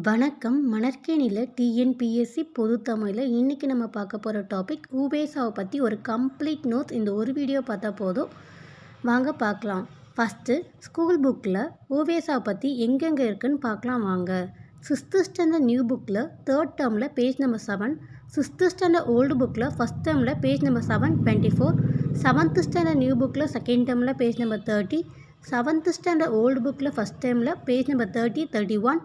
வணக்கம். மணற்கேணியில் டிஎன்பிஎஸ்சி பொதுத்தமிழில் இன்றைக்கி நம்ம பார்க்க போகிற டாபிக் உவேசாவை பற்றி ஒரு கம்ப்ளீட் நோட்ஸ். இந்த ஒரு வீடியோ பார்த்தா போதும், வாங்க பார்க்கலாம். ஃபஸ்ட்டு ஸ்கூல் புக்கில் உவேசாவை பற்றி எங்கெங்கே இருக்குதுன்னு பார்க்கலாம் வாங்க. 6th ஸ்டாண்டர்ட் நியூ புக்கில் 3rd டேர்மில் page number 7, 6th standard old புக்கில் 1st டேர்மில் page number 724, 7th standard new புக்கில் 2nd டேர்மில் page number 30, 7th standard old புக்கில் 1st டேர்மில் page number 30, 31,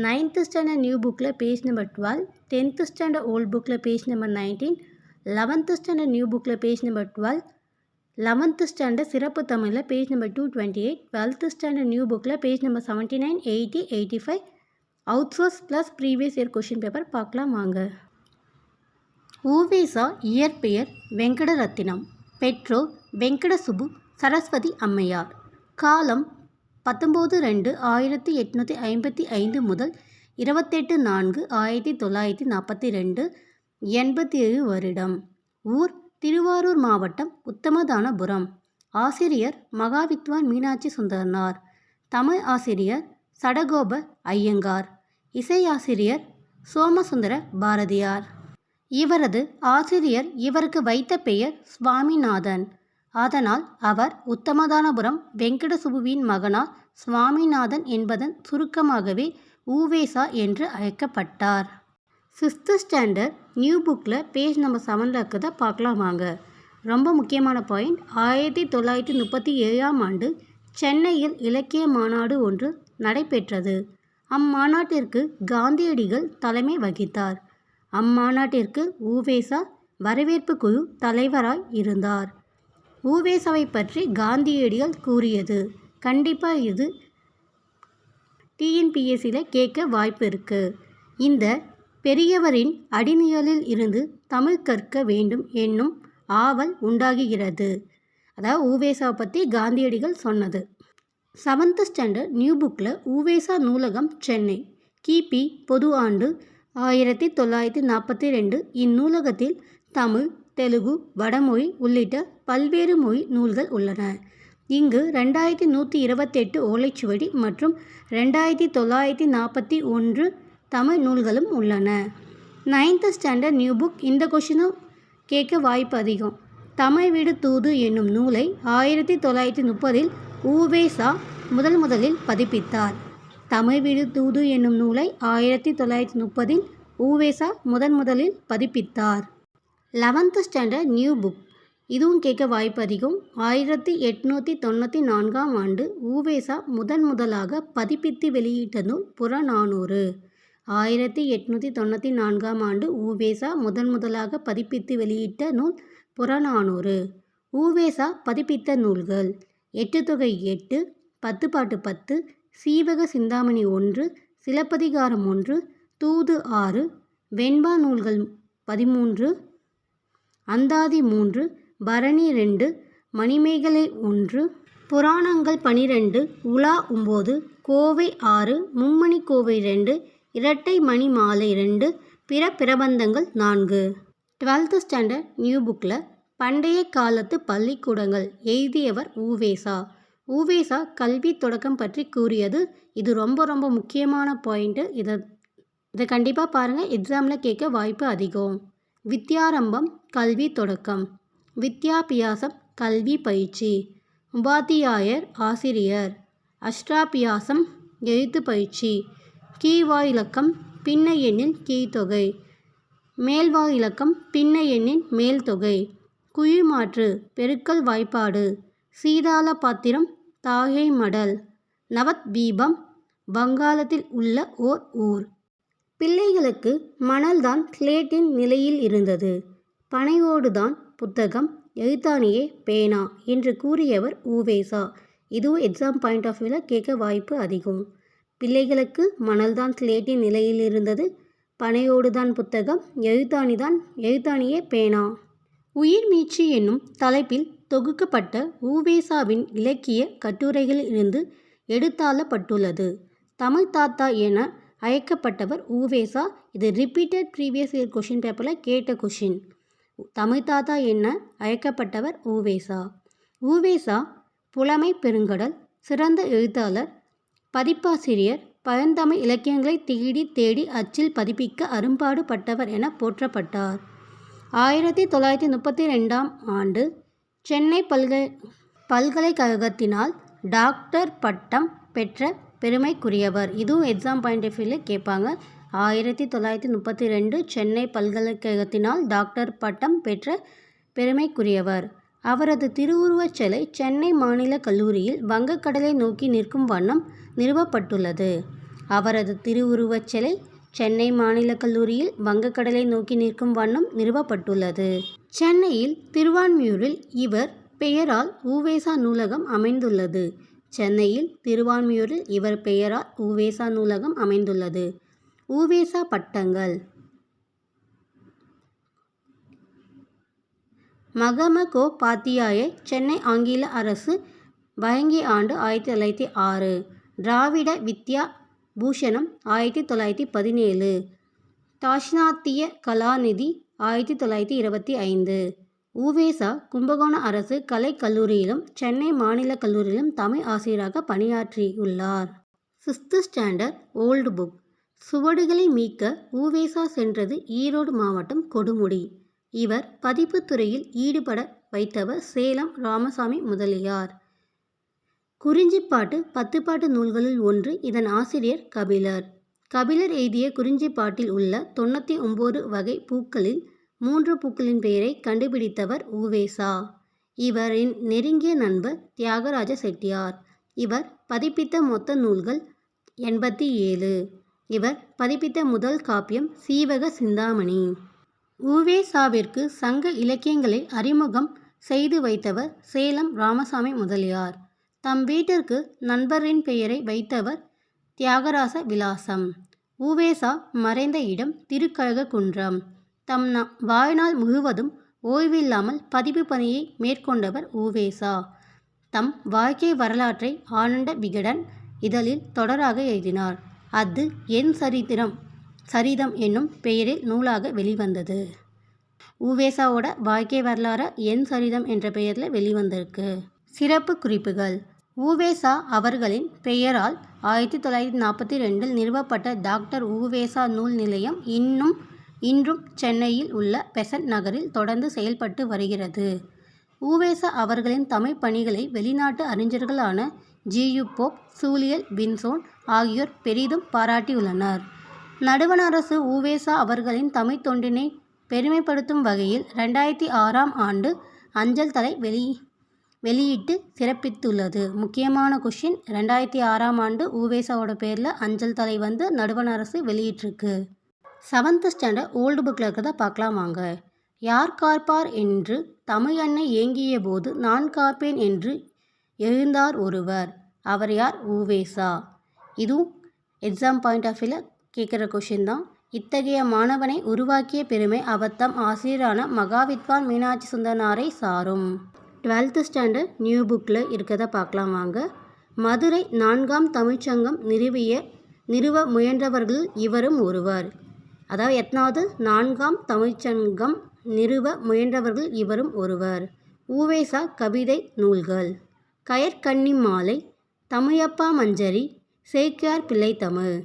9th standard new புக்கில் page number 12, 10th standard old புக்கில் page number 19, 11th standard new புக்கில் page number 12, 11th standard சிறப்பு தமிழில் page number 228, 12th standard new புக்கில் page number 79, 80, 85. Outsource plus previous year question paper பார்க்கலாம் வாங்க. உவேசா இயற்பெயர் வெங்கடரத்தினம், பெற்றோர் வெங்கட சுப்பு சரஸ்வதி அம்மையார். காலம் 19/2/1855 முதல் 28/4/1942, 87 வருடம். ஊர் திருவாரூர் மாவட்டம் உத்தமதானபுரம். ஆசிரியர் மகாவித்வான் மீனாட்சி சுந்தரனார். தமிழ் ஆசிரியர் சடகோப ஐயங்கார். இசையாசிரியர் சோமசுந்தர பாரதியார். இவரது ஆசிரியர் இவருக்கு வைத்த பெயர் சுவாமிநாதன். அதனால் அவர் உத்தமதானபுரம் வெங்கட சுப்புவின் மகனார் சுவாமிநாதன் என்பதன் சுருக்கமாகவே உவேசா என்று அழைக்கப்பட்டார். 6th ஸ்டாண்டர்ட் நியூ புக்கில் பேஜ் நம்பர் 7 இருக்கிறத பார்க்கலாம் வாங்க. ரொம்ப முக்கியமான பாயிண்ட். 1937ஆம் ஆண்டு சென்னையில் இலக்கிய மாநாடு ஒன்று நடைபெற்றது. அம்மாநாட்டிற்கு காந்தியடிகள் தலைமை வகித்தார். அம்மாநாட்டிற்கு உவேசா வரவேற்பு குழு தலைவராய் இருந்தார். உவேசாவை பற்றி காந்தியடிகள் கூறியது. கண்டிப்பாக இது டிஎன்பிஎஸ்சியில் கேட்க வாய்ப்பு இருக்குது. இந்த பெரியவரின் அடிநிழலில் இருந்து தமிழ் கற்க வேண்டும் என்னும் ஆவல் உண்டாகுகிறது. அதாவது உவேசாவை பற்றி காந்தியடிகள் சொன்னது. 7th ஸ்டாண்டர்ட் நியூ புக்கில் உவேசா நூலகம் சென்னை. கிபி பொது ஆண்டு 1942. இந்நூலகத்தில் தமிழ், தெலுங்கு, வடமொழி உள்ளிட்ட பல்வேறு மொழி நூல்கள் உள்ளன. இங்கு 2128 ஓலைச்சுவடி மற்றும் 2941 தமிழ் நூல்களும் உள்ளன. 9th standard new book. இந்த கொஷினும் கேட்க வாய்ப்பு அதிகம். தமிழ் வீடு தூது என்னும் நூலை 1930 உவேசா முதலில் பதிப்பித்தார். தமிழ் வீடு தூது என்னும் நூலை 1930 உவேசா முதலில் பதிப்பித்தார். 11th standard new book. இதுவும் கேட்க வாய்ப்பு அதிகம். 1894ஆம் ஆண்டு உவேசா முதலாக பதிப்பித்து வெளியிட்ட நூல் புறநானூறு. 1894ஆம் ஆண்டு உவேசா முதலாக பதிப்பித்து வெளியிட்ட நூல் புறநானூறு. உவேசா பதிப்பித்த நூல்கள்: எட்டுத்தொகை 8, 10 பாட்டு 10, சீவக சிந்தாமணி 1, சிலப்பதிகாரம் 1, தூது 6, வெண்பா நூல்கள் 13, அந்தாதி 3, பரணி 2, மணிமேகலை 1, புராணங்கள் 12, உலா 9, கோவை 6, மும்மணி கோவை 2, இரட்டை மணி மாலை 2, பிற பிரபந்தங்கள் 4. 12th ஸ்டாண்டர்ட் நியூ புக்கில் பண்டைய காலத்து பள்ளிக்கூடங்கள் எழுதியவர் உவேசா. உவேசா கல்வி தொடக்கம் பற்றி கூறியது. இது ரொம்ப முக்கியமான பாயிண்ட்டு. இதை கண்டிப்பாக பாருங்கள், எக்ஸாமில் கேட்க வாய்ப்பு அதிகம். வித்யாரம்பம் கல்வி தொடக்கம், வித்யாபியாசம் கல்வி பயிற்சி, உபாத்தியாயர் ஆசிரியர், அஷ்டாபியாசம் எழுத்து பயிற்சி, கீழ்வாயிலக்கம் பின்ன எண்ணின் கீழ்த்தொகை, மேல்வாயிலக்கம் பின்ன எண்ணின் மேல்தொகை, குழிமாற்று பெருக்கல் வாய்ப்பாடு, சீதால பாத்திரம் தாகை மடல், நவத்வீபம் வங்காளத்தில் உள்ள ஓர் ஊர். பிள்ளைகளுக்கு மணல்தான் ஸ்லேட்டின் நிலையில் இருந்தது, பனையோடுதான் புத்தகம், எழுத்தாணியே பேனா என்று கூறியவர் உவேசா. இதுவும் எக்ஸாம் பாயிண்ட் ஆஃப் வியூவில் கேட்க வாய்ப்பு அதிகம். பிள்ளைகளுக்கு மணல்தான் ஸ்லேட்டின் நிலையில் இருந்தது, பனையோடுதான் புத்தகம், எழுத்தாணியே பேனா. உயிர் மீட்சி என்னும் தலைப்பில் தொகுக்கப்பட்ட உவேசாவின் இலக்கிய கட்டுரைகளில் இருந்து எடுத்தாளப்பட்டுள்ளது. தமிழ் தாத்தா என அழைக்கப்பட்டவர் உவேசா. இது ரிப்பீட்டட் ப்ரீவியஸ் இயர் கொஷின் பேப்பரில் கேட்ட கொஷின். தமிழ் தாத்தா என அழைக்கப்பட்டவர் உவேசா. உவேசா புலமை பெருங்கடல், சிறந்த எழுத்தாளர், பதிப்பாசிரியர், பழந்தமிழ் இலக்கியங்களை தேடி தேடி அச்சில் பதிப்பிக்க அரும்பாடுபட்டவர் என போற்றப்பட்டார். 1932ஆம் ஆண்டு சென்னை பல்கலைக்கழகத்தினால் டாக்டர் பட்டம் பெற்ற பெருமைக்குரியவர். இதுவும் எக்ஸாம் பாயிண்ட் ஆஃப் வியூவில் கேட்பாங்க. 1932 சென்னை பல்கலைக்கழகத்தினால் டாக்டர் பட்டம் பெற்ற பெருமைக்குரியவர். அவரது திருவுருவச் சிலை சென்னை மாநில கல்லூரியில் வங்கக்கடலை நோக்கி நிற்கும் வண்ணம் நிறுவப்பட்டுள்ளது. அவரது திருவுருவச் சிலை சென்னை மாநில கல்லூரியில் வங்கக்கடலை நோக்கி நிற்கும் வண்ணம் நிறுவப்பட்டுள்ளது. சென்னையில் திருவான்மியூரில் இவர் பெயரால் உ.வே.சா நூலகம் அமைந்துள்ளது. சென்னையில் திருவான்மியூரில் இவர் பெயரால் உ.வே.சா நூலகம் அமைந்துள்ளது. உ.வே.சா பட்டங்கள். மகமகோபாத்தியாயை சென்னை ஆங்கில அரசு வழங்கிய ஆண்டு 1906. திராவிட வித்யா பூஷணம் 1917. தாட்சிணாத்திய கலாநிதி 1925. உ.வே.சா கும்பகோணம் அரசு கலைக்கல்லூரியிலும் சென்னை மாநில கல்லூரியிலும் தமிழ் ஆசிரியராக பணியாற்றியுள்ளார். 6th standard old book. சுவடுகளை மீட்க உ.வே.சா சென்றது ஈரோடு மாவட்டம் கொடுமுடி. இவர் பதிப்புத் துறையில் ஈடுபட வைத்தவர் சேலம் ராமசாமி முதலியார். குறிஞ்சிப்பாட்டு 10 பாட்டு நூல்களுள் ஒன்று. இதன் ஆசிரியர் கபிலர். கபிலர் எழுதிய குறிஞ்சிப்பாட்டில் உள்ள 99 வகை பூக்களில் 3 பூக்களின் பெயரை கண்டுபிடித்தவர் உ.வே.சா. இவரின் நெருங்கிய நண்பர் தியாகராஜ செட்டியார். இவர் பதிப்பித்த மொத்த நூல்கள் 87. இவர் பதிப்பித்த முதல் காப்பியம் சீவக சிந்தாமணி. உ.வே.சாவிற்கு சங்க இலக்கியங்களை அறிமுகம் செய்து வைத்தவர் சேலம் ராமசாமி முதலியார். தம் வீட்டிற்கு நண்பரின் பெயரை வைத்தவர் தியாகராச விலாசம். உ.வே.சா மறைந்த இடம் திருக்கழுகுன்றம். தம் வாழ்நாள் முழுவதும் ஓய்வில்லாமல் பதிப்பு பணியை மேற்கொண்டவர் உ.வே.சா. தம் வாழ்க்கை வரலாற்றை ஆனந்த விகடன் இதழில் தொடராக எழுதினார். அது என் சரிதம் என்னும் பெயரில் நூலாக வெளிவந்தது. உ.வே.சாவோட வாழ்க்கை வரலாறு என் சரிதம் என்ற பெயரில் வெளிவந்திருக்கு. சிறப்பு குறிப்புகள். உ.வே.சா அவர்களின் பெயரால் 1942 நிறுவப்பட்ட டாக்டர் உ.வே.சா நூல் நிலையம் இன்றும் சென்னையில் உள்ள பெசன்ட் நகரில் தொடர்ந்து செயல்பட்டு வருகிறது. உ.வே.சா அவர்களின் தமிழ் பணிகளை வெளிநாட்டு அறிஞர்களான ஜி.யு. போப், சூலியல் வின்சோன் ஆகியோர் பெரிதும் பாராட்டியுள்ளனர். நடுவண் அரசு உ.வே.சா அவர்களின் தமிழ் தொண்டினை பெருமைப்படுத்தும் வகையில் 2006ஆம் ஆண்டு அஞ்சல் தலை வெளியிட்டு சிறப்பித்துள்ளது. முக்கியமான கொஷின், 2006ஆம் ஆண்டு உ.வே.சாவோட பேரில் அஞ்சல் தலை நடுவண் அரசு வெளியிட்டிருக்கு. 7th ஸ்டாண்டர்ட் ஓல்டு புக்கில் இருக்கிறத பார்க்கலாம் வாங்க. யார் காப்பார் என்று தமிழ் அன்னை ஏங்கிய போது நான் காப்பேன் என்று எழுந்தார் ஒருவர். அவர் யார்? உ.வே.சா. இதுவும் எக்ஸாம் பாயிண்ட் ஆஃப் வியூவில் கேட்குற கொஷின் தான். இத்தகைய மாணவனை உருவாக்கிய பெருமை அவர் தம் ஆசிரியரான மகாவித்வான் மீனாட்சி சுந்தரனாரை சாரும். 12th ஸ்டாண்டர்ட் நியூ புக்கில் இருக்கிறத பார்க்கலாம் வாங்க. மதுரை 4ஆம் தமிழ்ச்சங்கம் நிறுவ முயன்றவர்கள் இவரும் ஒருவர். அதாவது எத்தனாவது? 4ஆம் தமிழ்ச்சங்கம் நிறுவ முயன்றவர்கள் இவரும் ஒருவர். உ.வே.சா கவிதை நூல்கள்: கயற்கண்ணி மாலை, தமிழப்பா மஞ்சரி, சேக்கிழார் பிள்ளை தமிழ்.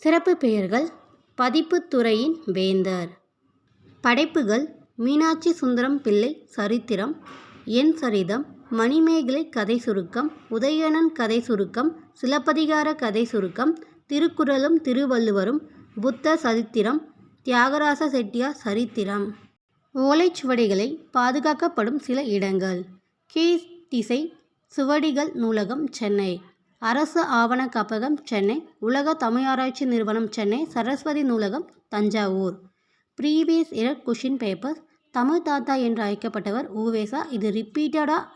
சிறப்பு பெயர்கள்: பதிப்புத் துறையின் வேந்தர். படைப்புகள்: மீனாட்சி சுந்தரம் பிள்ளை சரித்திரம், என் சரிதம், மணிமேகலை கதை சுருக்கம், உதயணன் கதை சுருக்கம், சிலப்பதிகார கதை சுருக்கம், திருக்குறளும் திருவள்ளுவரும், புத்தர் சரித்திரம், தியாகராச செட்டியார் சரித்திரம். ஓலைச்சுவடிகளை பாதுகாக்கப்படும் சில இடங்கள்: கீழ்த்திசை சுவடிகள் நூலகம் சென்னை, அரசு ஆவண காப்பகம் சென்னை, உலக தமிழாராய்ச்சி நிறுவனம் சென்னை, சரஸ்வதி நூலகம் Thanjavur. Previous year question papers: Tamil தாத்தா என்று அழைக்கப்பட்டவர் உ.வே.சா. இது ரிப்பீட்டடாக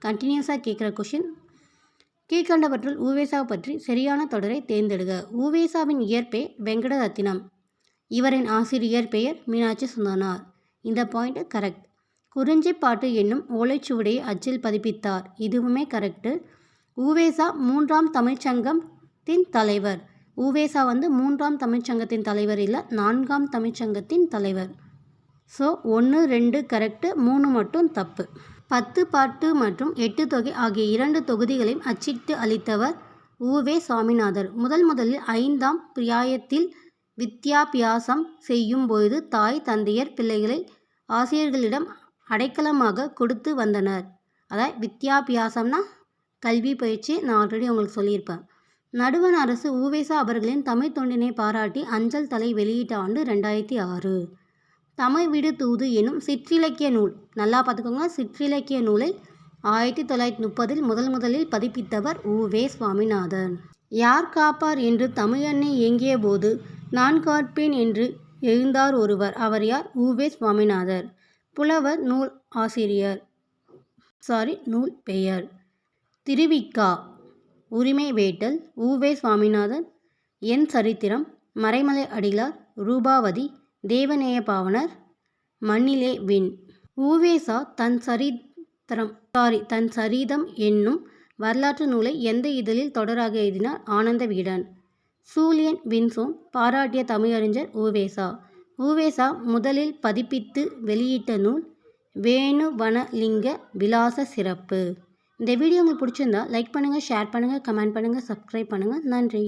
கண்டினியூஸாக கேட்குற கொஷின். கீழ்கண்டவற்றுள் உ.வே.சா பற்றி சரியான தொடரை தேர்ந்தெடுக. உ.வே.சாவின் இயற்பெயர் வெங்கடரத்தினம். இவரின் ஆசிரியர் பெயர் மீனாட்சி சுந்தரனார். இந்த பாயிண்ட் கரெக்ட். குறிஞ்சிப்பாட்டு என்னும் ஓலைச்சுவடியை அச்சில் பதிப்பித்தார். இதுவுமே கரெக்டு. உ.வே.சா 3ஆம் தமிழ்ச்சங்கத்தின் தலைவர். உ.வே.சா 3ஆம் தமிழ்ச்சங்கத்தின் தலைவர் இல்லை, 4ஆம் தமிழ்ச்சங்கத்தின் தலைவர். ஸோ 1, 2 கரெக்டு, 3 மட்டும் தப்பு. 10 பாட்டு மற்றும் 8 தொகை ஆகிய 2 தொகுதிகளையும் அச்சிட்டு அளித்தவர் உவே சாமிநாதர். முதலில் 5ஆம் பிராயத்தில் வித்யாபியாசம் செய்யும் பொழுது தாய் தந்தையர் பிள்ளைகளை ஆசிரியர்களிடம் அடைக்கலமாக கொடுத்து வந்தனர். அதாவது வித்யாபியாசம்னா கல்வி பயிற்சி. நான் ஆல்ரெடி உங்களுக்கு சொல்லியிருப்பேன். நடுவண் அரசு உவேசா அவர்களின் தமிழ் தொண்டினை பாராட்டி அஞ்சல் தலை வெளியிட்ட ஆண்டு 2006. தமிழ் விடு தூது எனும் சிற்றிலக்கிய நூல், நல்லா பார்த்துக்கோங்க, சிற்றிலக்கிய நூலை 1930 முதலில் பதிப்பித்தவர் உவே சுவாமிநாதன். யார் காப்பார் என்று தமிழன்னை ஏங்கிய போது நான் காப்பேன் என்று எழுந்தார் ஒருவர். அவர் யார்? உவே சுவாமிநாதர். புலவர், நூல் ஆசிரியர், நூல் பெயர் திருவிக்கா. உரிமை வேட்டல் உவே சுவாமிநாதன். என் சரித்திரம், மறைமலை அடிகளார், ரூபாவதி, தேவநேய பாவனர், மண்ணிலே விண். உவேசா தன் சரிதம் என்னும் வரலாற்று நூலை எந்த இதழில் தொடராக எழுதினார்? ஆனந்த விகடன். சூலியன் வின்சோன் பாராட்டிய தமிழறிஞர் உவேசா. உவேசா முதலில் பதிப்பித்து வெளியிட்ட நூல் வேணுவனலிங்க விலாச சிறப்பு. இந்த வீடியோ உங்களுக்கு பிடிச்சிருந்தா லைக் பண்ணுங்கள், ஷேர் பண்ணுங்கள், கமெண்ட் பண்ணுங்கள், சப்ஸ்கிரைப் பண்ணுங்கள். நன்றி.